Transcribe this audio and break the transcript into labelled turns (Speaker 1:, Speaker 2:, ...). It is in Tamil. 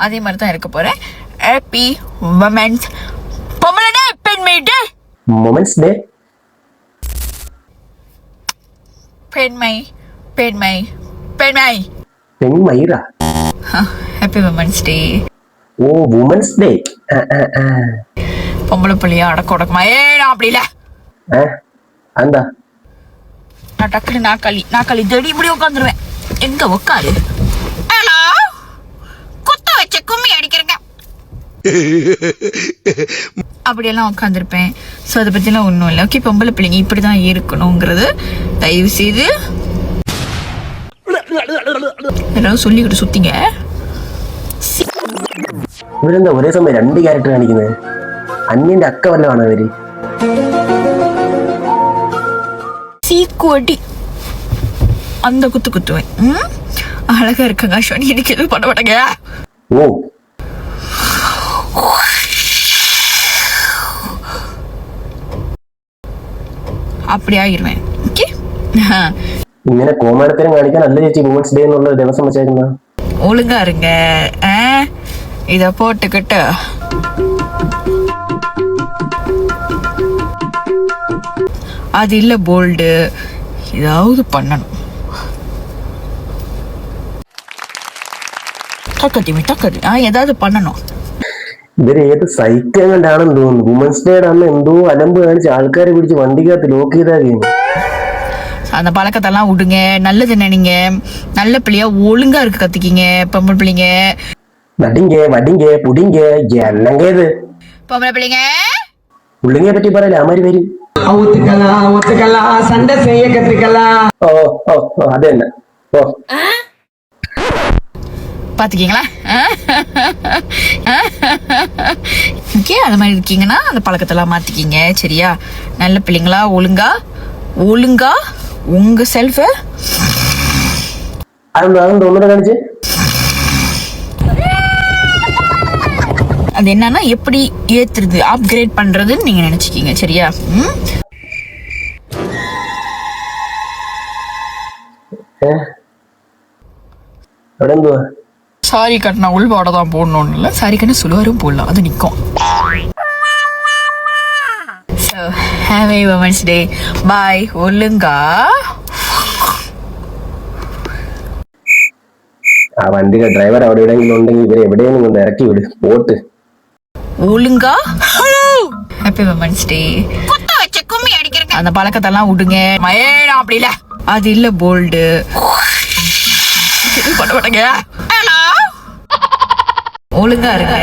Speaker 1: அதே மாதிரி தான் இருக்க போறேன். ஹாப்பி உமன்ஸ் பெண்மை டே.
Speaker 2: Women's day.
Speaker 1: பெண்மை பெண்மை பெண்மை
Speaker 2: பெண்மயிரா.
Speaker 1: Happy women's day.
Speaker 2: Oh women's day.
Speaker 1: பொம்பளை பிள்ளையா அடக்க உடக்கமா? நான் அப்படி இல்ல.
Speaker 2: அந்த
Speaker 1: நான் டக்குனு நாக்காளி தேடி இப்படி உட்காந்துருவேன். எங்க உட்காரு? ஹலோ, குத்த வச்ச கும்மி அடிக்கிறேங்க அப்படியெல்லாம் உட்காந்துருப்பேன். ஸோ அதை பற்றிலாம் ஒன்றும் இல்லை. ஓகே, பொம்பளை பிள்ளைங்க இப்படி தான் இருக்கணுங்கிறது தயவு செய்து எல்லாரும் சொல்லிக்கிட்டு சுத்திங்க.
Speaker 2: ഇവിടെ ഒരേ സമയം 2 ക്യാരക്ടർ കാണിക്കുന്നത്. അന്യന്റെ അക്ക വല്ലതാണ് അവര്.
Speaker 1: சீக்குவட்டி அந்த குத்துவேன். அழகா இருக்காங்க அஸ்வினி, எனக்கு எதுவும் பண்ண மாட்டாங்க.
Speaker 2: ஓ
Speaker 1: அப்படி ஆகிருவேன். ഓക്കെ,
Speaker 2: ഇങ്ങനെ കോമാളിത്തരം കാണിക്കാൻ നല്ല ചേച്ചി വുമൻസ് ഡേ എന്നുള്ള ദിവസം വെച്ചേക്കുന്ന.
Speaker 1: ஒழுங்கா இருங்க. இத போட்டுக்கிட்டு அது இல்ல போல்டு, ஏதாவது பண்ணணும். തക്കത്തി ഏതാவது பண்ணணும்.
Speaker 2: ഇവര് ഏത് സൈക്കം കണ്ടാണെന്ന് തോന്നുന്നു. വുമൻസ് ഡേ അന്ന് എന്തോ അലമ്പ് കാണിച്ച് ആൾക്കാരെ പിടിച്ച് വണ്ടിക്കകത്ത് ലോക്ക് ചെയ്താ ചെയ്യുന്നു.
Speaker 1: அந்த பழக்கத்தெல்லாம் விடுங்க. நல்லது நினைங்க. நல்ல பிள்ளையா ஒழுங்கா இருக்க கத்துக்கிங்க பொம்பளை பிள்ளைங்க.
Speaker 2: நடிங்க வடிங்க புடிங்க என்னங்க இது
Speaker 1: பொம்பளை பிள்ளைங்க.
Speaker 2: பிள்ளைங்க பற்றி പറയல அமரி வரி.
Speaker 3: ஒத்துக்கலாம் சண்டை செய்ய கத்துக்கலாம்.
Speaker 2: ஓ ஓ அது என்ன ஓ
Speaker 1: பாத்துக்கீங்களா? ஓகே, அந்த மாதிரி இருக்கீங்கன்னா அந்த பழக்கத்தெல்லாம் மாத்திக்கிங்க. சரியா? நல்ல பிள்ளைங்களா ஒழுங்கா உங்க செல்ஃப்
Speaker 2: காணிச்சு.
Speaker 1: அது என்னன்னா எப்படி ஏத்துறது, அப்கிரேட் பண்றதுன்னு நீங்க நினைச்சுக்கீங்க. சரியா? சாரி கட்டினா உள்வாட தான் போடணும்னு இல்லை, சாரி கட்டினா சுழுவாரும் போடலாம், அது நிற்கும். So happy women's day. Bye. ஒழுங்கா
Speaker 2: ആ വണ്ടിയുടെ ഡ്രൈവർ അവിടെ എവിടെയെങ്കിലും ഉണ്ടെങ്കിൽ ഇവരെ എവിടെയെങ്കിലും കൊണ്ട് ഇറക്കി വിട് പോട്ട്.
Speaker 1: ஒழுங்கா ஹாப்பி உமன்ஸ் டே. குத்த வச்ச கும்மி அடிக்கிறேன். அந்த பழக்கத்தெல்லாம் விடுங்க. நான் அப்படி இல்ல. அது இல்ல போல்டு பண்ண மாட்டேங்க. ஹலோ, ஒழுங்கா இருக்க.